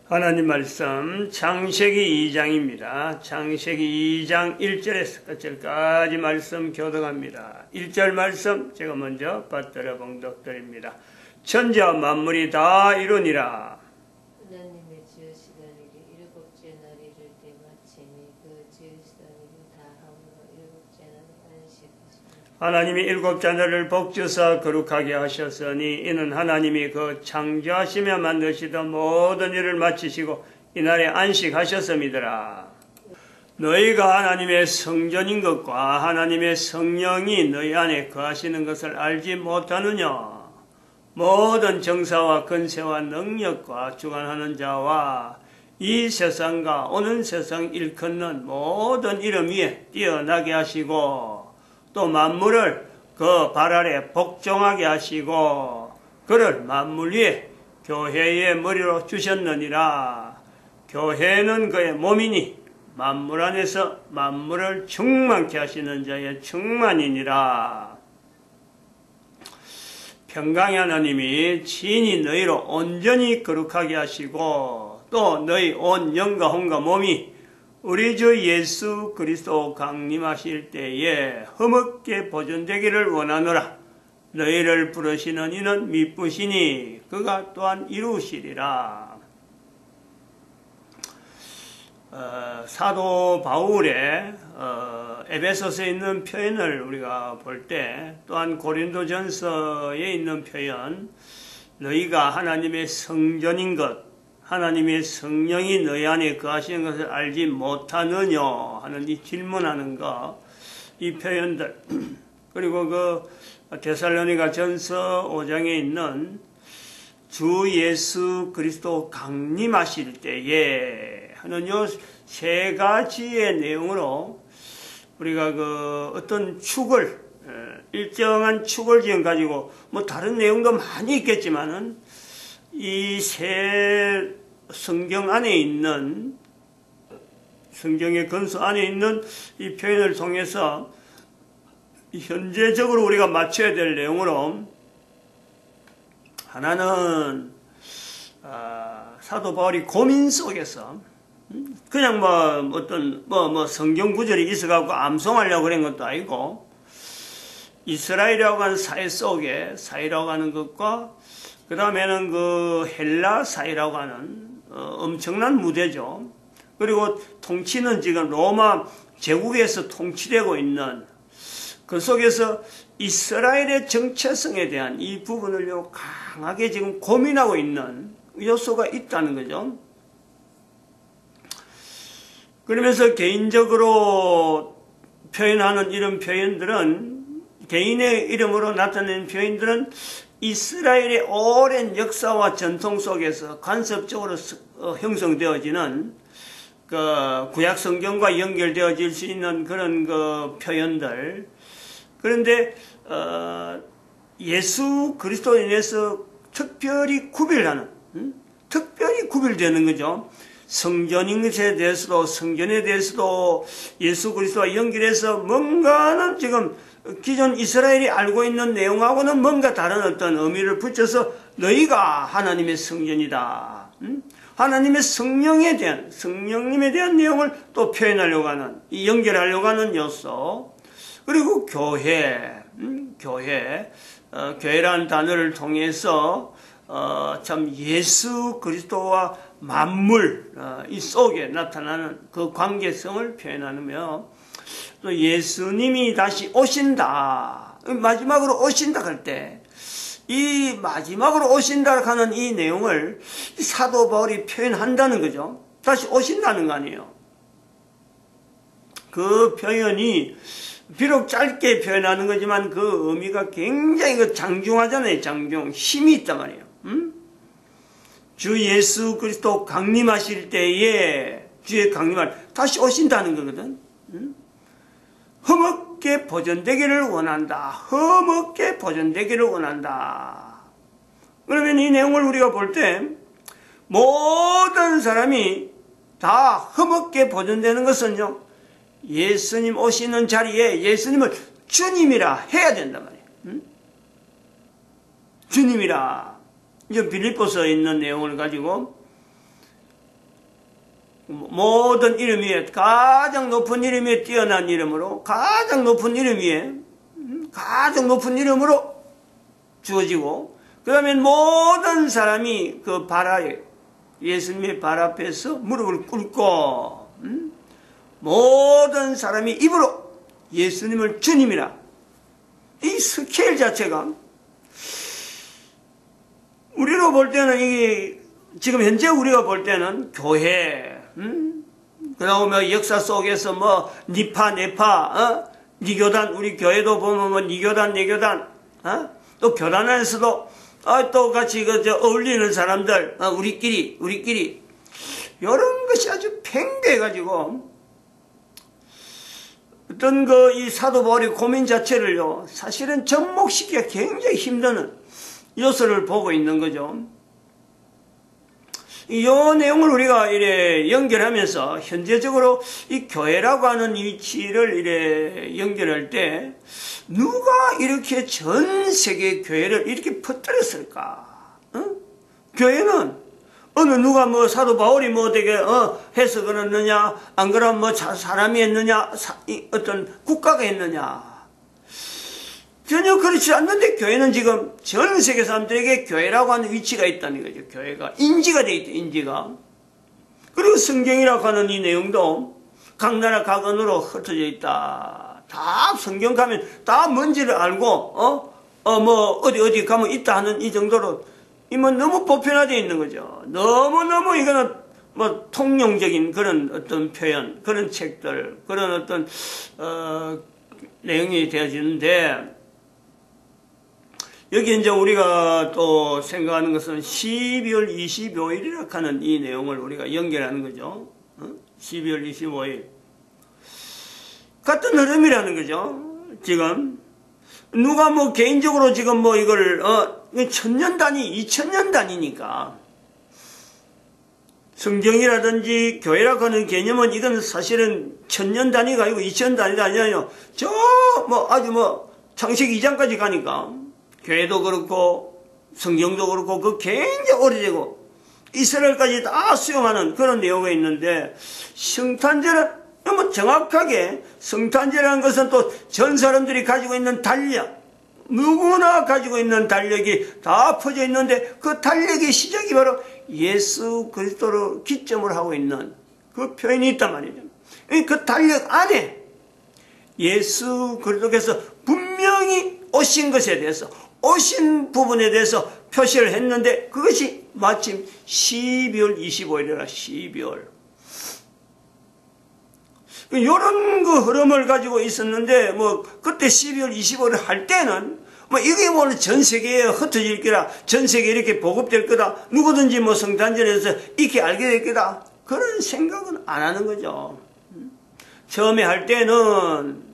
하나님 말씀 창세기 2장입니다. 창세기 2장 1절에서 끝절까지 말씀 교독합니다. 1절 말씀 제가 먼저 받들어 봉독드립니다. 천지와 만물이 다 이루니라. 하나님의 지으시던 일이 일곱째 날 이를 때 마치니 그 지으시던 일을 다 함으로 일곱째 날에 안식하시니라. 하나님이 일곱째 날을 복주사 거룩하게 하셨으니 이는 하나님이 그 창조하시며 만드시던 모든 일을 마치시고 이날에 안식하셨음이더라. 너희가 하나님의 성전인 것과 하나님의 성령이 너희 안에 거하시는 것을 알지 못하느냐? 모든 정사와 권세와 능력과 주관하는 자와 이 세상과 오는 세상 일컫는 모든 이름 위에 뛰어나게 하시고 또 만물을 그 발 아래 복종하게 하시고 그를 만물 위에 교회의 머리로 주셨느니라. 교회는 그의 몸이니 만물 안에서 만물을 충만케 하시는 자의 충만이니라. 평강의 하나님이 친히 너희로 온전히 거룩하게 하시고 또 너희 온 영과 혼과 몸이 우리 주 예수 그리스도 강림하실 때에 흠없게 보존되기를 원하노라. 너희를 부르시는 이는 미쁘시니 그가 또한 이루시리라. 사도 바울의 에베소서에 있는 표현을 우리가 볼 때 또한 고린도전서에 있는 표현 너희가 하나님의 성전인 것 하나님의 성령이 너희 안에 거하시는 것을 알지 못하느냐 하는 이 질문하는 것, 이 표현들 그리고 그 데살로니가 전서 5장에 있는 주 예수 그리스도 강림하실 때에 하는 요 세 가지의 내용으로 우리가 그 어떤 축을 일정한 축을 지금 가지고 뭐 다른 내용도 많이 있겠지만은 이 세 성경 안에 있는 성경의 근서 안에 있는 이 표현을 통해서 현재적으로 우리가 맞춰야 될 내용으로 하나는 사도 바울이 고민 속에서 그냥 뭐 어떤 뭐 성경 구절이 있어갖고 암송하려고 그런 것도 아니고 이스라엘이라고 하는 사회 속에 사회라고 하는 것과 그 다음에는 그 헬라 사회라고 하는 엄청난 무대죠. 그리고 통치는 지금 로마 제국에서 통치되고 있는 그 속에서 이스라엘의 정체성에 대한 이 부분을 강하게 지금 고민하고 있는 요소가 있다는 거죠. 그러면서 개인적으로 표현하는 이런 표현들은 개인의 이름으로 나타내는 표현들은 이스라엘의 오랜 역사와 전통 속에서 간섭적으로 형성되어지는 그 구약 성경과 연결되어질 수 있는 그런 그 표현들. 그런데 예수 그리스도에 인해서 특별히 구별하는, 특별히 구별되는 거죠. 성전인 것에 대해서도 성전에 대해서도 예수 그리스도와 연결해서 뭔가는 지금 기존 이스라엘이 알고 있는 내용하고는 뭔가 다른 어떤 의미를 붙여서 너희가 하나님의 성전이다. 하나님의 성령에 대한, 성령님에 대한 내용을 또 표현하려고 하는, 연결하려고 하는 요소. 그리고 교회, 교회라는 단어를 통해서 참 예수 그리스도와 만물, 이 속에 나타나는 그 관계성을 표현하며 또 예수님이 다시 오신다. 마지막으로 오신다 할 때, 이 마지막으로 오신다 하는 이 내용을 사도 바울이 표현한다는 거죠. 다시 오신다는 거 아니에요. 그 표현이 비록 짧게 표현하는 거지만 그 의미가 굉장히 장중하잖아요. 장중. 힘이 있단 말이에요. 주 예수 그리스도 강림하실 때에 주의 강림할 다시 오신다는 거거든. 흠없게 보존되기를 원한다. 흠없게 보존되기를 원한다. 그러면 이 내용을 우리가 볼 때 모든 사람이 다 흠없게 보존되는 것은요. 예수님 오시는 자리에 예수님을 주님이라 해야 된단 말이에요. 주님이라. 이제 빌립보서에 있는 내용을 가지고 모든 이름 위에 가장 높은 이름 위에 뛰어난 이름으로 가장 높은 이름 위에 가장 높은 이름으로 주어지고 그 다음에 모든 사람이 그 예수님의 발 앞에서 무릎을 꿇고 모든 사람이 입으로 예수님을 주님이라 이 스케일 자체가 우리로 볼 때는 이게 지금 현재 우리가 볼 때는 교회 그다음에 역사 속에서 뭐 니파 네파 니 교단 우리 교회도 보면 뭐 니 교단 내 교단 또 교단 안에서도 또 같이 어울리는 사람들 우리끼리 이런 것이 아주 팽배해 가지고 어떤 이 사도 바울의 고민 자체를요 사실은 접목시키기가 굉장히 힘든 요소를 보고 있는 거죠. 이 내용을 우리가 이래 연결하면서 현재적으로 이 교회라고 하는 위치를 이래 연결할 때 누가 이렇게 전 세계 교회를 이렇게 퍼뜨렸을까? 교회는 어느 누가 뭐 사도 바울이 뭐 되게 해서 그랬느냐 안 그러면 뭐 사람이 했느냐 어떤 국가가 했느냐 전혀 그렇지 않는데 교회는 지금 전 세계 사람들에게 교회라고 하는 위치가 있다는 거죠. 교회가 인지가 돼 있다. 인지가. 그리고 성경이라고 하는 이 내용도 각 나라 각 언어로 흩어져 있다. 다 성경 가면 다 뭔지를 알고 뭐 어디 가면 있다 하는 이 정도로 이뭐 너무 보편화되어 있는 거죠. 너무너무 이거는 뭐 통용적인 그런 어떤 표현, 그런 책들, 그런 어떤 내용이 되어지는데 여기 이제 우리가 또 생각하는 것은 12월 25일이라 하는 이 내용을 우리가 연결하는 거죠. 12월 25일. 같은 흐름이라는 거죠. 지금. 누가 뭐 개인적으로 지금 뭐 이걸, 1000년 단위, 2000년 단위니까. 성경이라든지 교회라고 하는 개념은 이건 사실은 1000년 단위가 아니고 2000년 단위가 아니라요. 아주 창세기 2장까지 가니까. 교회도 그렇고 성경도 그렇고 그 굉장히 오래되고 이스라엘까지 다 수용하는 그런 내용이 있는데 성탄절은 뭐 정확하게 성탄절이라는 것은 또 전 사람들이 가지고 있는 달력 누구나 가지고 있는 달력이 다 퍼져 있는데 그 달력의 시작이 바로 예수 그리스도를 기점으로 하고 있는 그 표현이 있단 말이죠. 그 달력 안에 예수 그리스도께서 분명히 오신 것에 대해서 오신 부분에 대해서 표시를 했는데 그것이 마침 12월 25일이라 12월. 이런 그 흐름을 가지고 있었는데 뭐 그때 12월 25일을 할 때는 뭐 이게 뭐 전 세계에 흩어질 거다. 전 세계에 이렇게 보급될 거다. 누구든지 뭐 성탄절에서 이렇게 알게 될 거다. 그런 생각은 안 하는 거죠. 처음에 할 때는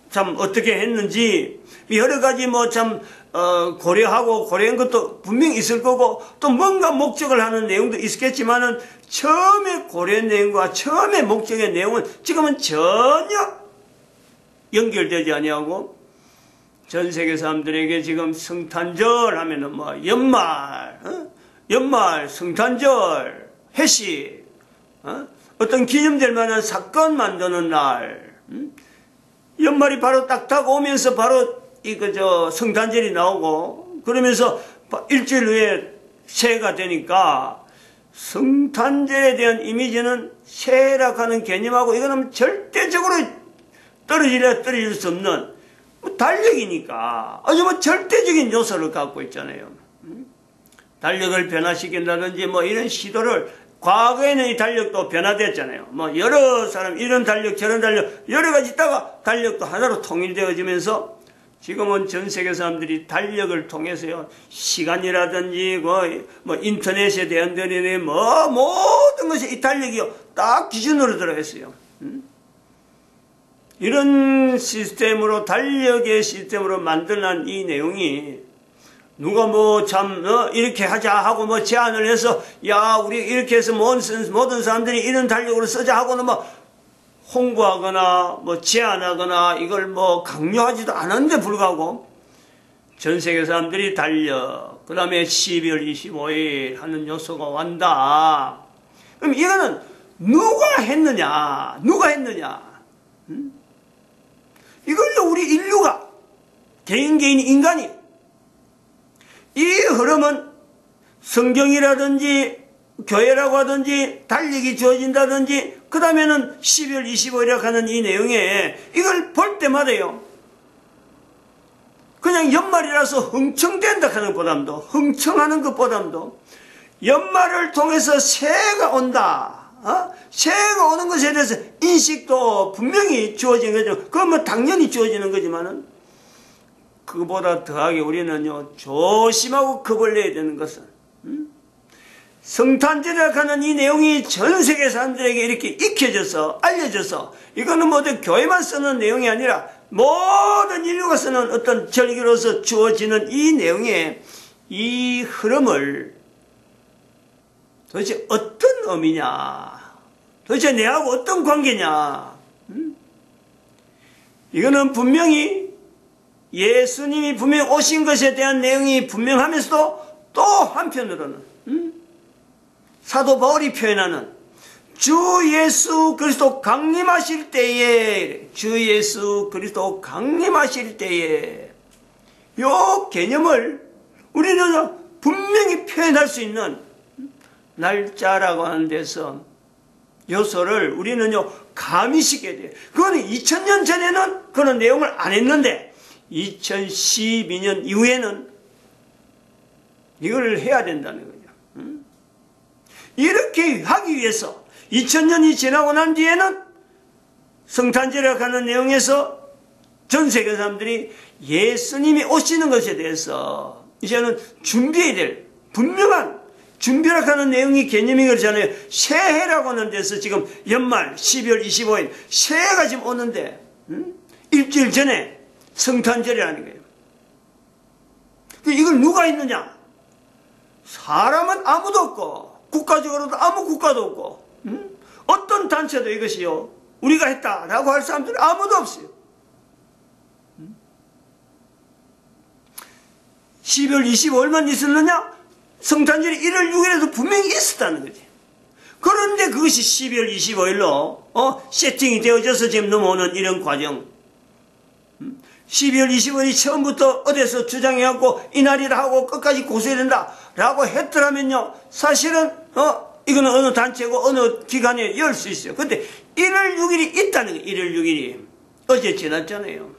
참 어떻게 했는지 여러 가지 뭐 참 고려한 것도 분명히 있을 거고 또 뭔가 목적을 하는 내용도 있었겠지만은 처음에 고려한 내용과 처음에 목적의 내용은 지금은 전혀 연결되지 아니하고 전 세계 사람들에게 지금 성탄절 하면은 뭐 연말 성탄절 회식 어떤 기념될 만한 사건 만드는 날 연말이 바로 딱 다가오면서 바로 성탄절이 나오고 그러면서 일주일 후에 새해가 되니까 성탄절에 대한 이미지는 새해라고 하는 개념하고 이거는 절대적으로 떨어질 수 없는 달력이니까 아주 절대적인 요소를 갖고 있잖아요. 달력을 변화시킨다든지 뭐 이런 시도를 과거에는 이 달력도 변화됐잖아요. 뭐 여러 사람 이런 달력 저런 달력 여러 가지 있다가 달력도 하나로 통일되어지면서 지금은 전 세계 사람들이 달력을 통해서요 시간이라든지 뭐 인터넷에 대한 모든 것이 이 달력이요 딱 기준으로 들어가 있어요. 이런 시스템으로 달력의 시스템으로 만들어낸 이 내용이 누가 이렇게 하자 하고 제안을 해서 우리 이렇게 해서 모든 사람들이 이런 달력으로 쓰자 하고는 홍보하거나 제안하거나 이걸 강요하지도 않았는데 불구하고 전 세계 사람들이 달력 그 다음에 12월 25일 하는 요소가 완다. 그럼 이거는 누가 했느냐? 누가 했느냐? 이걸로 우리 인류가, 개인 인간이, 이 흐름은 성경이라든지 교회라고 하든지 달력이 주어진다든지 그 다음에는 12월 25일이라고 하는 이 내용에 이걸 볼 때마다요, 그냥 연말이라서 흥청된다 하는 것보담도, 흥청하는 것보담도 연말을 통해서 새해가 온다, 새해가 오는 것에 대해서 인식도 분명히 주어진 거죠. 그건 뭐 당연히 주어지는 거지만은 그보다 더하게 우리는요, 조심하고 겁을 내야 되는 것은, 성탄절이라고 하는 이 내용이 전 세계 사람들에게 이렇게 익혀져서 알려져서, 이거는 모두 교회만 쓰는 내용이 아니라 모든 인류가 쓰는 어떤 절기로서 주어지는 이 내용의 이 흐름을 도대체 어떤 의미냐, 도대체 내하고 어떤 관계냐, 이거는 분명히 예수님이 분명히 오신 것에 대한 내용이 분명하면서도 또 한편으로는 사도 바울이 표현하는 주 예수 그리스도 강림하실 때에, 주 예수 그리스도 강림하실 때에 요 개념을 우리는 분명히 표현할 수 있는 날짜라고 하는 데서 요소를 우리는요 가미시켜야 돼요. 그거는 2000년 전에는 그런 내용을 안 했는데 2012년 이후에는 이걸 해야 된다는 거죠. 이렇게 하기 위해서 2000년이 지나고 난 뒤에는 성탄절이라고 하는 내용에서 전 세계 사람들이 예수님이 오시는 것에 대해서 이제는 준비해야 될 분명한 준비라고 하는 내용이 개념이 그렇잖아요. 새해라고 하는 데서 지금 연말 12월 25일 새해가 지금 오는데 일주일 전에 성탄절이라는 거예요. 이걸 누가 했느냐? 사람은 아무도 없고 국가적으로도 아무 국가도 없고 어떤 단체도 이것이요 우리가 했다라고 할 사람들은 아무도 없어요. 12월 25일만 있었느냐? 성탄절이 1월 6일에도 분명히 있었다는 거지. 그런데 그것이 12월 25일로 세팅이 되어져서 지금 넘어오는 이런 과정. 12월 25일이 처음부터 어디서 주장해갖고 이날이라 하고 끝까지 고수해야 된다라고 했더라면요, 사실은 이거는 어느 단체고 어느 기간에 열 수 있어요. 근데 1월 6일이 있다는 거예요. 1월 6일이 어제 지났잖아요.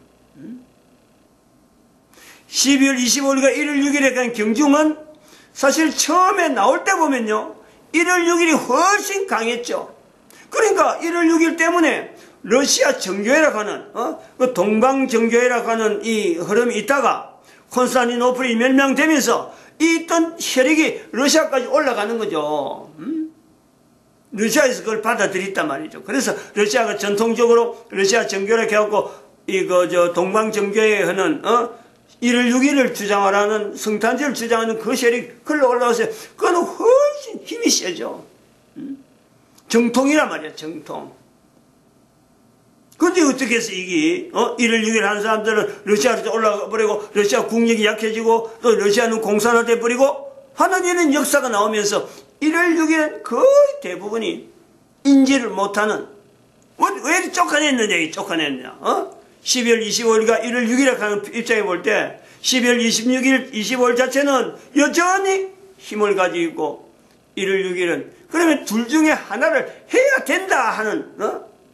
12월 25일과 1월 6일에 대한 경중은 사실 처음에 나올 때 보면요 1월 6일이 훨씬 강했죠. 그러니까 1월 6일 때문에 러시아 정교회라고 하는 그 동방정교회라고 하는 이 흐름이 있다가 콘스탄티노플이 멸망되면서 이 있던 혈액이 러시아까지 올라가는 거죠. 러시아에서 그걸 받아들였단 말이죠. 그래서 러시아가 전통적으로 러시아 정교회라고 해갖고 동방정교회에 하는 1월 6일을 주장하라는 성탄절을 주장하는 그 세력이 글로 올라와서 그거는 훨씬 힘이 세죠. 정통이란 말이야, 정통. 근데 어떻게 해서 이게 1월 6일 하는 사람들은 러시아로 올라가 버리고 러시아 국력이 약해지고 또 러시아는 공산화돼 버리고 하는 이런 역사가 나오면서 1월 6일은 거의 대부분이 인지를 못하는, 왜 쫓아냈느냐, 쫓아냈느냐. 12월 25일과 1월 6일이라고 하는 입장에 볼 때 12월 26일, 25일 자체는 여전히 힘을 가지고 있고 1월 6일은 그러면 둘 중에 하나를 해야 된다 하는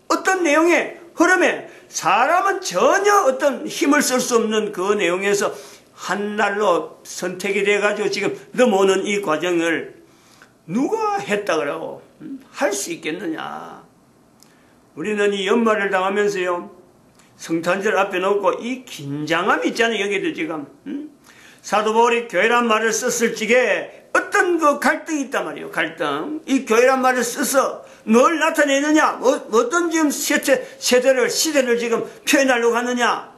어떤 내용의 흐름에 사람은 전혀 어떤 힘을 쓸 수 없는 그 내용에서 한 날로 선택이 돼가지고 지금 넘어오는 이 과정을 누가 했다 그러고 할 수 있겠느냐. 우리는 이 연말을 당하면서요 성탄절 앞에 놓고 이 긴장감이 있잖아요. 여기도 지금 사도 바울이 교회란 말을 썼을 적에 어떤 그 갈등이 있단 말이에요. 갈등. 이 교회란 말을 써서 뭘 나타내느냐, 어떤 지금 시대를 지금 표현하려고 하느냐.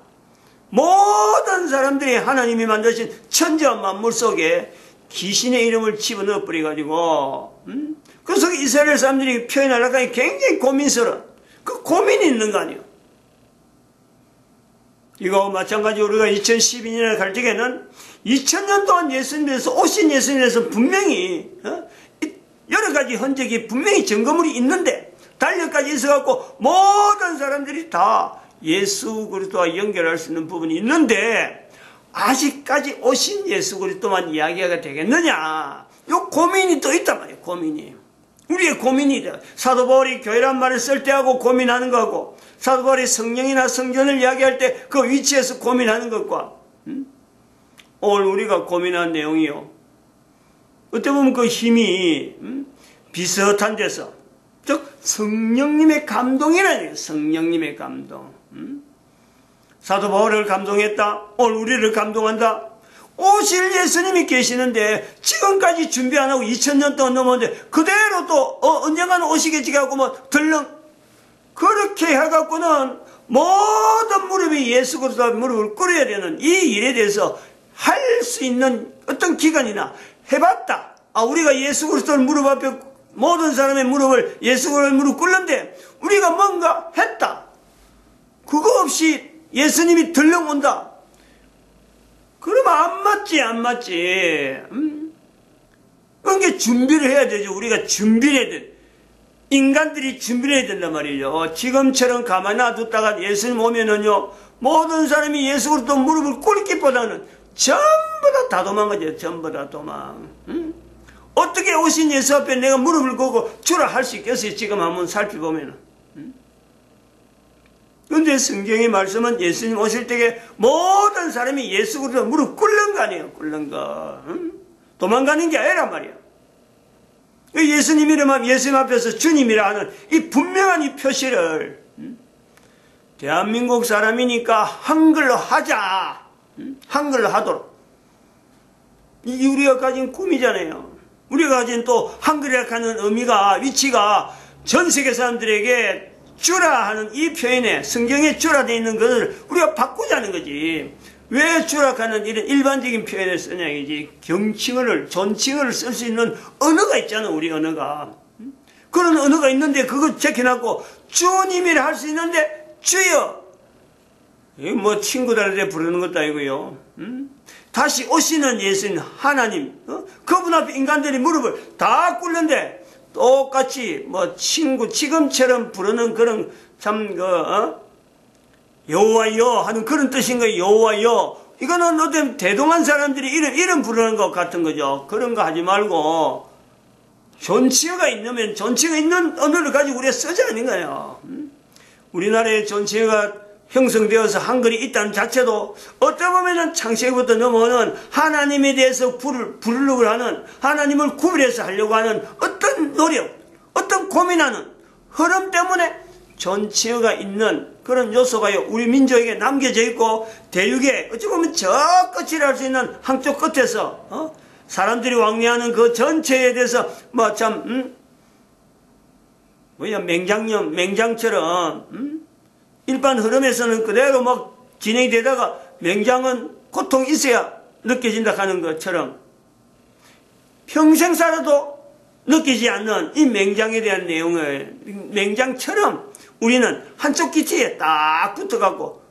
모든 사람들이 하나님이 만드신 천지와 만물 속에 귀신의 이름을 집어넣어 버려가지고 그 속에 이스라엘 사람들이 표현하려고 하니 굉장히 고민스러운 그 고민이 있는 거 아니에요. 이거 마찬가지로 우리가 2012년에 갈 적에는 2000년 동안 예수님에서 오신 예수님에서 분명히 여러 가지 흔적이 분명히 증거물이 있는데 달력까지 있어갖고 모든 사람들이 다 예수 그리스도와 연결할 수 있는 부분이 있는데 아직까지 오신 예수 그리스도만 이야기가 되겠느냐? 요 고민이 또 있단 말이에요. 고민이. 우리의 고민이다. 사도 바울이 교회란 말을 쓸 때하고 고민하는 거하고 사도 바울이 성령이나 성전을 이야기할 때 그 위치에서 고민하는 것과 오늘 우리가 고민한 내용이요. 어떻게 보면 그 힘이 비슷한 데서 즉 성령님의 감동이라는 거예요. 성령님의 감동. 사도 바울을 감동했다. 오늘 우리를 감동한다. 오실 예수님이 계시는데 지금까지 준비 안 하고 2000년 동안 넘었는데 그대로 또 언젠가는 오시겠지 하고 뭐 덜렁 그렇게 해갖고는 모든 무릎이 예수 그리스도의 무릎을 꿇어야 되는 이 일에 대해서 할 수 있는 어떤 기간이나 해봤다. 우리가 예수 그리스도의 무릎 앞에 모든 사람의 무릎을 예수 그리스도의 무릎 꿇는데 우리가 뭔가 했다. 그거 없이 예수님이 덜렁 온다. 그러면 안 맞지. 그러니까 준비를 해야 되죠. 우리가 준비를 해야 돼. 인간들이 준비를 해야 된단 말이죠. 지금처럼 가만히 놔뒀다가 예수님 오면은요, 모든 사람이 예수 그리스도 무릎을 꿇기보다는 전부 다 도망가죠. 전부 다 도망. 어떻게 오신 예수 앞에 내가 무릎을 꿇고 주라 할 수 있겠어요? 지금 한번 살펴보면은. 그런데 성경의 말씀은 예수님 오실 때에 모든 사람이 예수 그리스도 무릎 꿇는 거 아니에요. 꿇는 거. 도망가는 게 아니란 말이에요. 예수님 이름, 예수님 앞에서 주님이라 하는 이 분명한 이 표시를 대한민국 사람이니까 한글로 하자. 한글로 하도록. 이 우리가 가진 꿈이잖아요. 우리가 가진 또 한글이라고 하는 의미가, 위치가 전 세계 사람들에게 주라 하는 이 표현에 성경에 주라 되어 있는 것을 우리가 바꾸자는 거지. 왜 주라하는 이런 일반적인 표현을 쓰냐 이지. 경칭어를, 존칭어를 쓸 수 있는 언어가 있잖아. 우리 언어가. 그런 언어가 있는데 그거 제껴놨고 주님이라 할 수 있는데 주여. 뭐 친구들한테 부르는 것도 아니고요. 다시 오시는 예수님 하나님. 그분 앞에 인간들이 무릎을 다 꿇는데 똑같이 뭐 친구 지금처럼 부르는 그런 참 여호와여 하는 그런 뜻인 거예요. 여호와여. 이거는 어떤 대동한 사람들이 이름 부르는 것 같은 거죠. 그런 거 하지 말고 존칭어가 있으면 존칭어 있는 언어를 가지고 우리가 쓰자는 거예요. 우리나라에 존칭어가 형성되어서 한글이 있다는 자체도 어떻게 보면 창세기부터 넘어오는 하나님에 대해서 부르려고 하는 하나님을 구별해서 하려고 하는 어떤 노력, 어떤 고민하는 흐름 때문에 존칭어가 있는 그런 요소가 우리 민족에게 남겨져 있고 대륙에 어찌 보면 저 끝이라 할 수 있는 한쪽 끝에서 사람들이 왕래하는 그 전체에 대해서 뭐 참 맹장처럼 일반 흐름에서는 그대로 막 진행이 되다가 맹장은 고통이 있어야 느껴진다 하는 것처럼 평생 살아도 느끼지 않는 이 맹장에 대한 내용을 맹장처럼 우리는 한쪽 기체에 딱 붙어갖고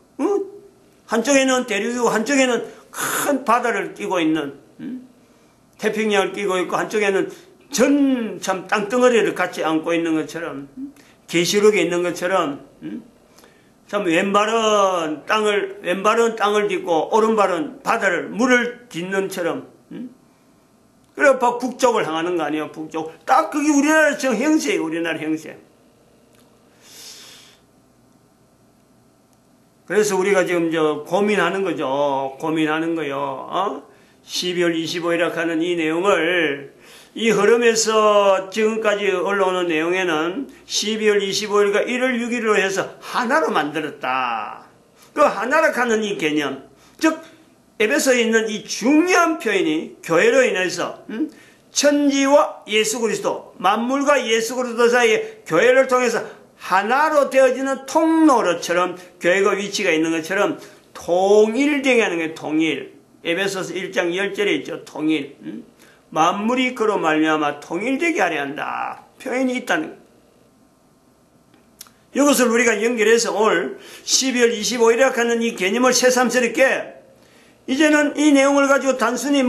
한쪽에는 대륙이고 한쪽에는 큰 바다를 끼고 있는 태평양을 끼고 있고 한쪽에는 전 참 땅덩어리를 같이 안고 있는 것처럼 계시록에 있는 것처럼 참 왼발은 땅을 딛고 오른발은 바다를 물을 딛는처럼 그래 북쪽을 향하는 거 아니에요. 북쪽 딱 그게 우리나라 저 형세예요. 우리나라 형세. 그래서 우리가 지금 고민하는 거죠. 고민하는 거요. 12월 25일이라고 하는 이 내용을 이 흐름에서 지금까지 올라오는 내용에는 12월 25일과 1월 6일로 해서 하나로 만들었다. 그 하나라고 하는 이 개념, 즉 에베소에 있는 이 중요한 표현이 교회로 인해서 천지와 예수 그리스도, 만물과 예수 그리스도 사이에 교회를 통해서 하나로 되어지는 통로로처럼 교회가 위치가 있는 것처럼 통일되게 하는 거예요. 통일. 에베소서 1장 10절에 있죠. 통일. 만물이 그로 말미암아 통일되게 하려 한다. 표현이 있다는 거예요. 이것을 우리가 연결해서 오늘 12월 25일이라고 하는 이 개념을 새삼스럽게 이제는 이 내용을 가지고 단순히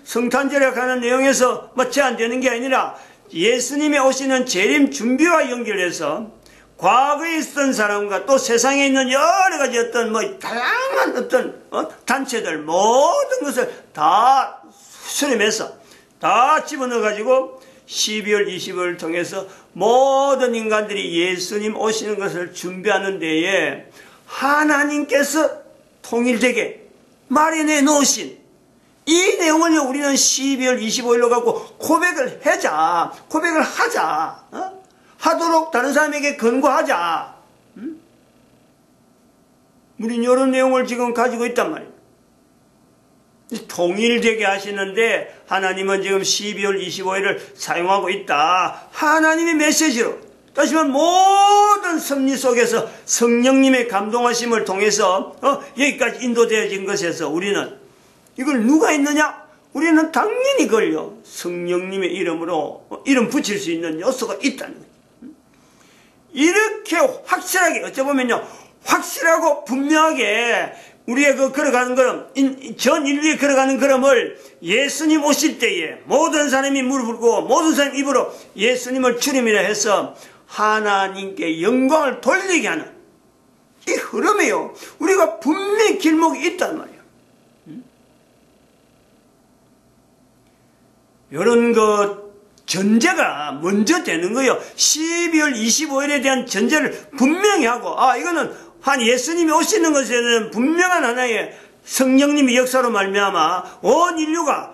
성탄절이라고 하는 내용에서 제한되는 게 아니라 예수님이 오시는 재림 준비와 연결해서 과거에 있었던 사람과 또 세상에 있는 여러 가지 다양한 단체들 모든 것을 다 수렴해서 다 집어넣어 가지고 12월 20일을 통해서 모든 인간들이 예수님 오시는 것을 준비하는 데에 하나님께서 통일되게 마련해 놓으신 이 내용을 우리는 12월 25일로 갖고 고백을 하자. 하도록 다른 사람에게 권고하자. 우리는 이런 내용을 지금 가지고 있단 말이에요. 통일되게 하시는데 하나님은 지금 12월 25일을 사용하고 있다. 하나님의 메시지로 다시 말하면 모든 섭리 속에서 성령님의 감동하심을 통해서 여기까지 인도되어진 것에서 우리는 이걸 누가 있느냐? 우리는 당연히 걸려 성령님의 이름으로 이름 붙일 수 있는 요소가 있다는 거예요. 이렇게 확실하게 어쩌보면요 확실하고 분명하게 우리의 걸어가는 걸음, 전 인류에 걸어가는 걸음을 예수님 오실 때에 모든 사람이 무릎 꿇고 모든 사람 입으로 예수님을 주님이라 해서 하나님께 영광을 돌리게 하는 이 흐름이에요. 우리가 분명히 길목이 있단 말이에요. 이런 전제가 먼저 되는 거예요. 12월 25일에 대한 전제를 분명히 하고 이거는 한 예수님이 오시는 것에는 분명한 하나의 성령님의 역사로 말미암아 온 인류가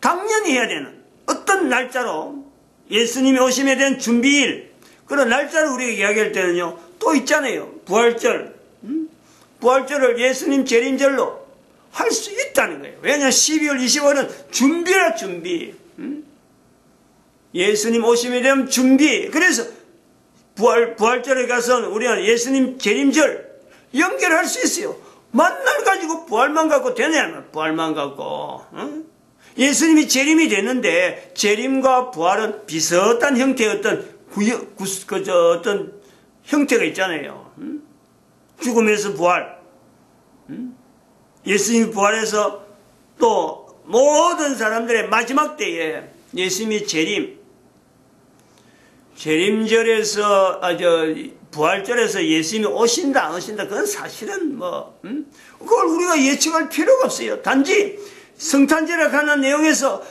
당연히 해야 되는 어떤 날짜로 예수님이 오심에 대한 준비일 그런 날짜를 우리가 이야기할 때는요 또 있잖아요. 부활절 부활절을 예수님 재림절로 할 수 있다는 거예요. 왜냐하면 12월 25일은 준비라 준비. 예수님 오심에 대한 준비. 그래서 부활절에 가서 우리가 예수님 재림절 연결할 수 있어요. 만날 가지고 부활만 갖고 되냐? 부활만 갖고. 예수님이 재림이 되는데 재림과 부활은 비슷한 형태의 어떤 형태가 있잖아요. 죽음에서 부활. 예수님이 부활해서 또 모든 사람들의 마지막 때에 예수님이 재림절에서 부활절에서 예수님이 오신다 안 오신다 그건 사실은 그걸 우리가 예측할 필요가 없어요. 단지 성탄절이라고 하는 내용에서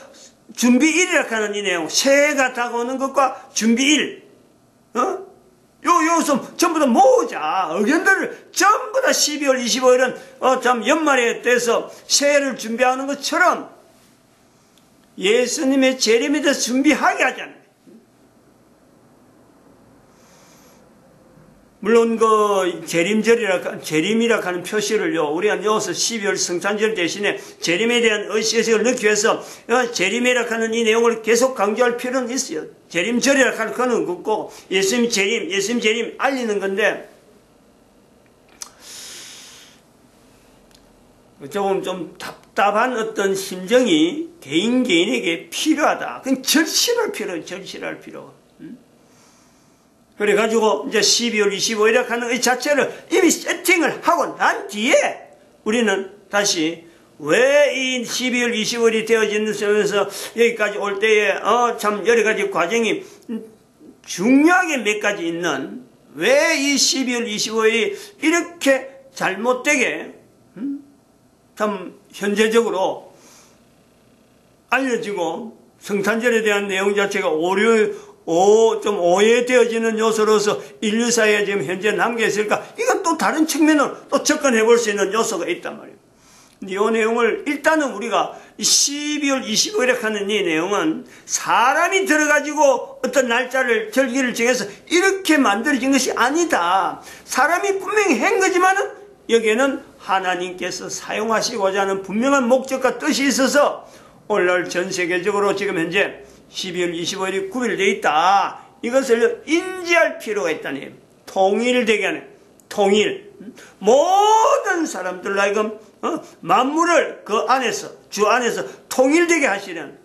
준비일이라고 하는 이 내용 새해가 다가오는 것과 준비일 요소 전부 다 모으자. 의견들을 전부 다 12월 25일은 연말에 떼서 새해를 준비하는 것처럼 예수님의 재림에 대해서 준비하게 하잖아요. 물론 재림이라 하는 표시를요 우리가 여기서 12월 성탄절 대신에 재림에 대한 의식을 넣기 위해서 재림이라 하는 이 내용을 계속 강조할 필요는 있어요. 재림절이라 하는 거는 없고 예수님 재림 알리는 건데 조금 좀 답답한 어떤 심정이 개인에게 필요하다. 그건 절실할 필요. 그래가지고 이제 12월 25일이라고 하는 이 자체를 이미 세팅을 하고 난 뒤에 우리는 다시 왜 이 12월 25일이 되어지면서 여기까지 올 때에 참 여러 가지 과정이 중요하게 몇 가지 있는 왜 이 12월 25일이 이렇게 잘못되게 참 현재적으로 알려지고 성탄절에 대한 내용 자체가 좀 오해되어지는 요소로서 인류사회에 지금 현재 남겨있을까? 이건 또 다른 측면으로 또 접근해 볼 수 있는 요소가 있단 말이에요. 이 내용을 일단은 우리가 12월 25일에 하는 이 내용은 사람이 들어가지고 어떤 날짜를 절기를 정해서 이렇게 만들어진 것이 아니다. 사람이 분명히 한 거지만은 여기에는 하나님께서 사용하시고자 하는 분명한 목적과 뜻이 있어서 오늘날 전 세계적으로 지금 현재 12월 25일이 구별되어 있다. 이것을 인지할 필요가 있다니. 통일되게 하는 통일. 모든 사람들로 하여금 만물을 주 안에서 통일되게 하시는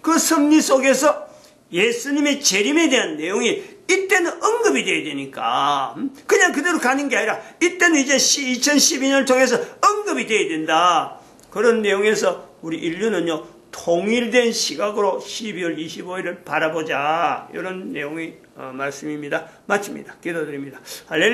그 섭리 속에서 예수님의 재림에 대한 내용이 이때는 언급이 돼야 되니까 그냥 그대로 가는 게 아니라 이때는 이제 2012년을 통해서 언급이 돼야 된다. 그런 내용에서 우리 인류는요 통일된 시각으로 12월 25일을 바라보자. 이런 내용의 말씀입니다. 마칩니다. 기도드립니다. 할렐루야.